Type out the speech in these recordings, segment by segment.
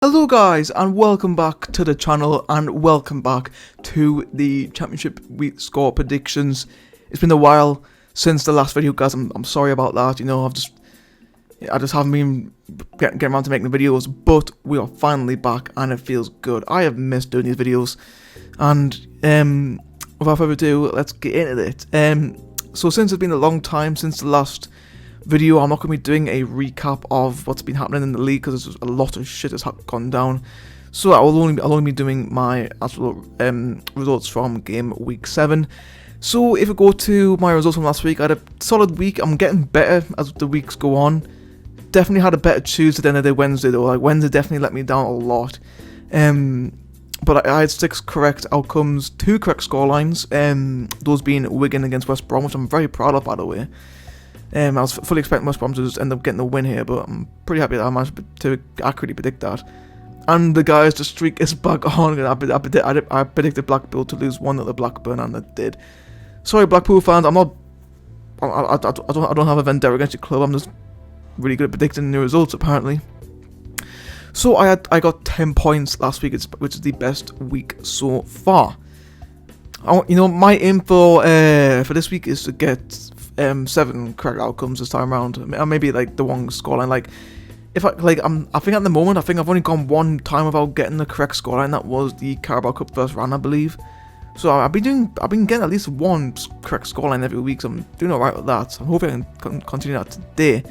Hello guys, and welcome back to the channel, and welcome back to the Championship Week score predictions. It's been a while since the last video, guys. I'm sorry about that. You know, I just haven't been getting around to making the videos, but we are finally back, and it feels good. I have missed doing these videos, and without further ado, let's get into it. So since it's been a long time since the last video, I'm not going to be doing a recap of what's been happening in the league because there's a lot of shit has gone down. So I'll only be doing my actual results from game week 7. So if we go to my results from last week, I had a solid week. I'm getting better as the weeks go on. Definitely had a better Tuesday than I did Wednesday though. Like Wednesday definitely let me down a lot. But I had 6 correct outcomes, 2 correct scorelines. Those being Wigan against West Brom, which I'm very proud of, by the way. I was fully expecting West Brom to just end up getting the win here, but I'm pretty happy that I managed to accurately predict that. And the guys, the streak is back on. I predicted Blackpool to lose 1-0 to Blackburn, and it did. Sorry, Blackpool fans. I don't have a vendetta against your club. I'm just really good at predicting the results, apparently. So I got 10 points last week, which is the best week so far. You know, my aim for this week is to get 7 correct outcomes this time around. Or maybe like the one scoreline. Like if I think at the moment I've only gone one time without getting the correct scoreline. That was the Carabao Cup first round, I believe. So I've been getting at least one correct scoreline every week. So I'm doing alright with that. So I'm hoping I can continue that today.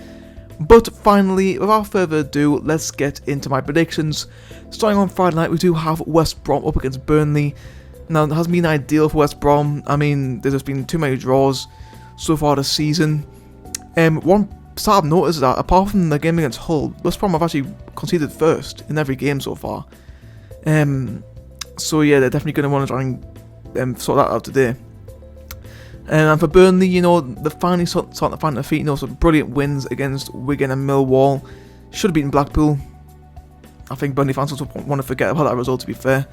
But finally, without further ado, let's get into my predictions. Starting on Friday night, we do have West Brom up against Burnley. Now, it hasn't been ideal for West Brom. I mean, there's just been too many draws so far this season. One sad note is that apart from the game against Hull, West Brom have actually conceded first in every game so far. So yeah, they're definitely going to want to try and sort that out today. And for Burnley, you know, they're finally starting to find their feet. You know, some brilliant wins against Wigan and Millwall. Should have beaten Blackpool. I think Burnley fans also want to forget about that result, to be fair.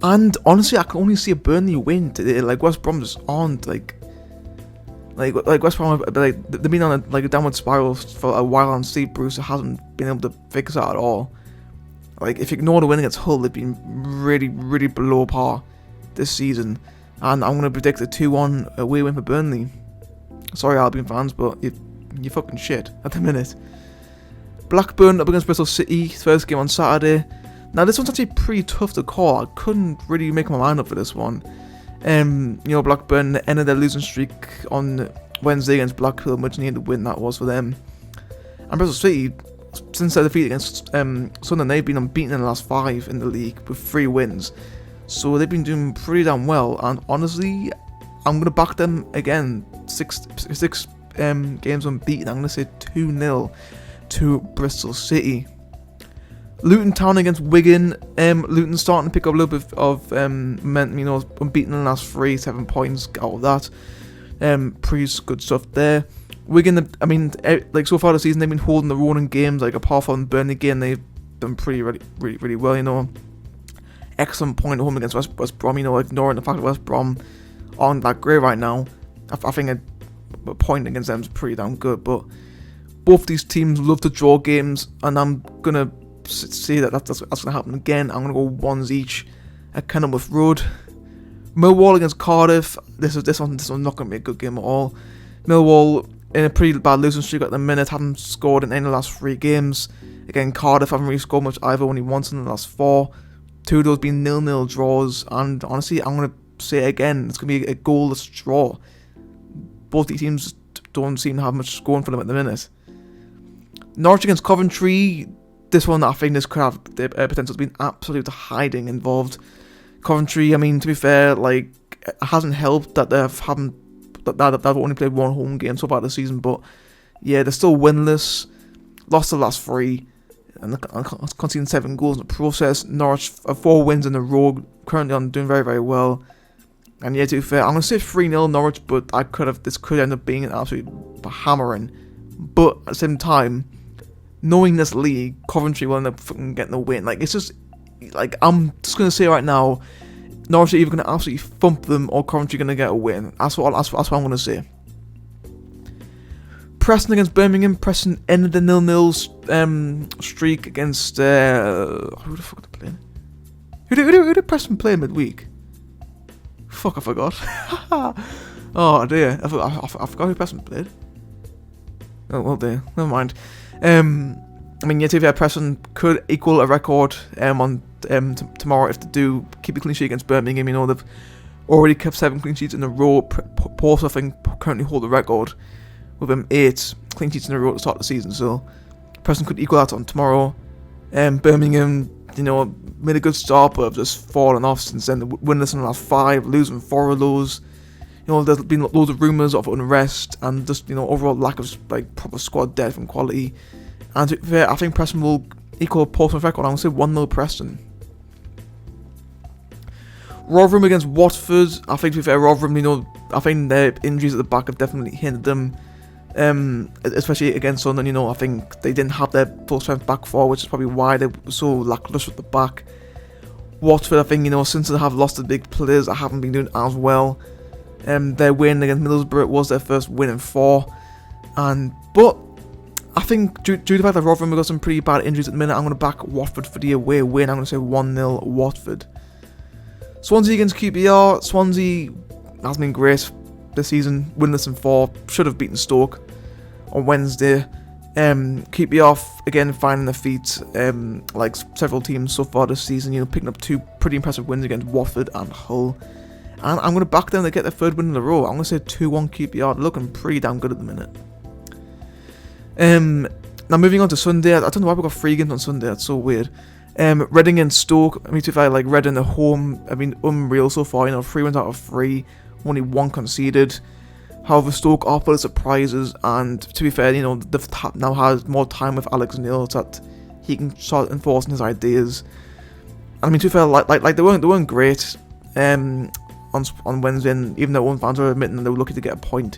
And honestly, I can only see a Burnley win today. Like West Brom just aren't like West Brom, like they've been on a downward spiral for a while, and Steve Bruce hasn't been able to fix that at all. Like if you ignore the win against Hull, they've been really below par this season, and I'm gonna predict a 2-1 away win for Burnley. Sorry, Albion fans, but you're fucking shit at the minute. Blackburn up against Bristol City, first game on Saturday. Now this one's actually pretty tough to call. I couldn't really make my mind up for this one. You know, Blackburn ended their losing streak on Wednesday against Blackpool, much needed win that was for them. And Bristol City, since their defeat against Sunderland, they've been unbeaten in the last 5 in the league with 3 wins. So they've been doing pretty damn well. And honestly, I'm gonna back them again. 6 games unbeaten. I'm gonna say 2-0 to Bristol City. Luton Town against Wigan. Luton starting to pick up a little bit of momentum, you know, unbeaten in the last 3, 7 points out of that. Pretty good stuff there. Wigan, I mean, like so far this season, they've been holding the own in games. Like apart from Burnley game, they've done really well. You know, excellent point at home against West Brom. You know, ignoring the fact that West Brom aren't that great right now. I think a point against them is pretty damn good. But both these teams love to draw games, and I'm gonna see that's going to happen again. I'm going to go ones each at Kenilworth Road. Millwall against Cardiff. This one's not going to be a good game at all. Millwall in a pretty bad losing streak at the minute, haven't scored in any of the last 3 games. Again, Cardiff haven't really scored much either, only once in the last 4. 2 of those being 0-0 draws, and honestly, I'm going to say it again, it's going to be a goalless draw. Both these teams don't seem to have much scoring for them at the minute. Norwich against Coventry. This one, I think this could have the potential to be an absolute hiding involved. Coventry, I mean, to be fair, like it hasn't helped that they've only played 1 home game so far this season. But yeah, they're still winless. Lost the last 3, and conceding 7 goals in the process. Norwich 4 wins in a row, currently on doing very well. And yeah, to be fair, I'm gonna say 3-0 Norwich, but this could end up being an absolute hammering. But at the same time, knowing this league, Coventry will end up fucking getting the win. Like, it's just, like, I'm just going to say right now, Norwich are either going to absolutely thump them or Coventry going to get a win. That's what I'm going to say. Preston against Birmingham. Preston ended the 0-0 streak against who the fuck did they play? Who did Preston play midweek? Fuck, I forgot. Oh dear, I forgot who Preston played. Oh well, dear, never mind. I mean, yeah, to be fair, Preston could equal a record on tomorrow if they do keep a clean sheet against Birmingham. You know, they've already kept 7 clean sheets in a row. Porto, I think, currently hold the record with 8 clean sheets in a row at the start of the season. So Preston could equal that on tomorrow. Birmingham, you know, made a good start, but have just fallen off since then. Winless in the last 5, losing 4 of those. You know, there's been loads of rumours of unrest and just, you know, overall lack of like proper squad depth and quality. And to be fair, I think Preston will equal Portsmouth's record. I'm going to say 1-0 Preston. Rotherham against Watford. I think to be fair, Rotherham, you know, I think their injuries at the back have definitely hindered them. Especially against Sunderland, you know, I think they didn't have their full strength back four, which is probably why they were so lacklustre at the back. Watford, I think, you know, since they have lost the big players, they haven't been doing as well. Their win against Middlesbrough was their first win in 4. But I think due to the fact that Rotherham have got some pretty bad injuries at the minute, I'm going to back Watford for the away win. I'm going to say 1-0 Watford. Swansea against QPR. Swansea has been great this season, winless in 4. Should have beaten Stoke on Wednesday. QPR again finding their feet, like several teams so far this season. You know, picking up 2 pretty impressive wins against Watford and Hull. And I'm going to back them to get their 3rd win in a row. I'm going to say 2-1 QPR. They're looking pretty damn good at the minute. Now moving on to Sunday. I don't know why we got 3 games on Sunday. That's so weird. Reading and Stoke. I mean, to be fair, like Reading at home, I mean, unreal so far. You know, 3 wins out of 3, only 1 conceded. However, Stoke are full of surprises, and to be fair, you know, they've now had more time with Alex Neil so that he can start enforcing his ideas. I mean, to be fair, like they weren't great on Wednesday, and even though fans were admitting that they were lucky to get a point.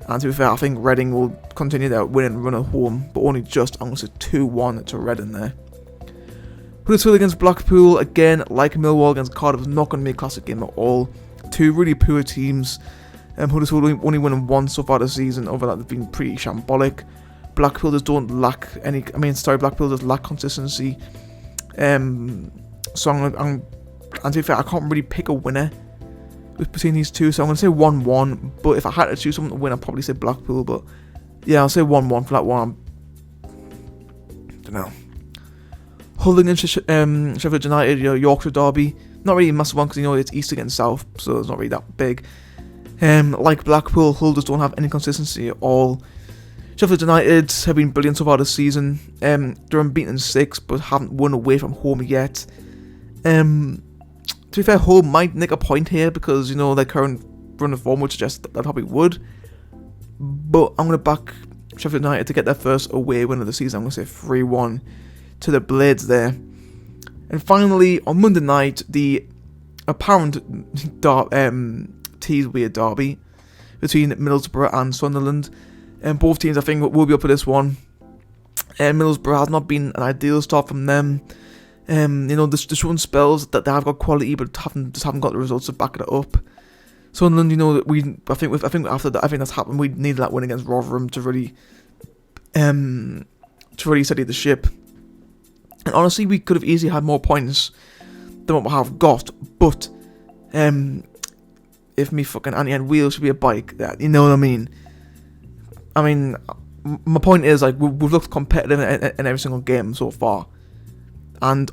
And to be fair, I think Reading will continue their winning run at home, but only just. I'm going to say 2-1 to Reading there. Huddersfield against Blackpool, again, like Millwall against Cardiff, is not going to be a classic game at all. 2 really poor teams. Huddersfield only winning 1 so far this season. Over that, they've been pretty shambolic. Blackpool just don't lack any. Blackpool just lack consistency. So and to be fair, I can't really pick a winner between these two. So I'm going to say 1-1. But if I had to choose someone to win, I'd probably say Blackpool. But yeah, I'll say 1-1 for that one. I don't know. Hull against Sheffield United, you know, Yorkshire derby. Not really a massive one because, you know, it's east against south, so it's not really that big. Like Blackpool, Hull just don't have any consistency at all. Sheffield United have been brilliant so far this season. They're unbeaten in 6, but haven't won away from home yet. To be fair, Hull might nick a point here because, you know, their current run of form would suggest that they probably would. But I'm going to back Sheffield United to get their first away win of the season. I'm going to say 3-1 to the Blades there. And finally, on Monday night, the apparent tease-weird derby between Middlesbrough and Sunderland. And both teams, I think, will be up for this one. Middlesbrough has not been an ideal start from them. You know, they're showing spells that they have got quality, but haven't got the results to back it up. Sunderland, you know, I think after that, I think that's happened. We needed that win against Rotherham to really steady the ship. And honestly, we could have easily had more points than what we have got. But if me fucking Auntie had wheels should be a bike, you know what I mean? I mean, my point is, like, we've looked competitive in every single game so far. And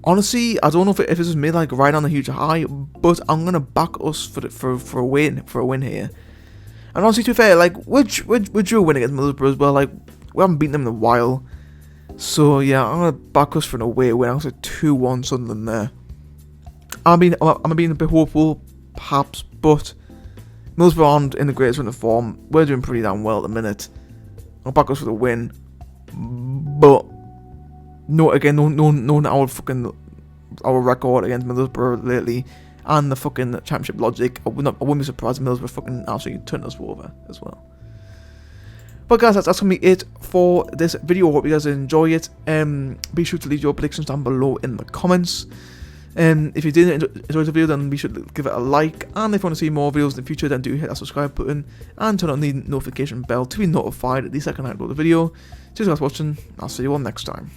honestly, I don't know if this is me like right on a huge high, but I'm gonna back us for a win here. And honestly, to be fair, like we drew a win against Middlesbrough as well. Like, we haven't beaten them in a while, so yeah, I'm gonna back us for an away win. I'm gonna say 2-1 Sunderland there. I'm being a bit hopeful, perhaps, but Middlesbrough aren't in the greatest run of form. We're doing pretty damn well at the minute. I'll back us for the win, but. No, again, no, our record against Middlesbrough lately, and the fucking championship logic. I wouldn't be surprised if Middlesbrough fucking absolutely turned us over as well. But guys, that's gonna be it for this video. I hope you guys enjoy it. Be sure to leave your predictions down below in the comments. If you did enjoy the video, then be sure to give it a like, and if you want to see more videos in the future, then do hit that subscribe button and turn on the notification bell to be notified the second I upload a video. Cheers guys for watching, I'll see you all next time.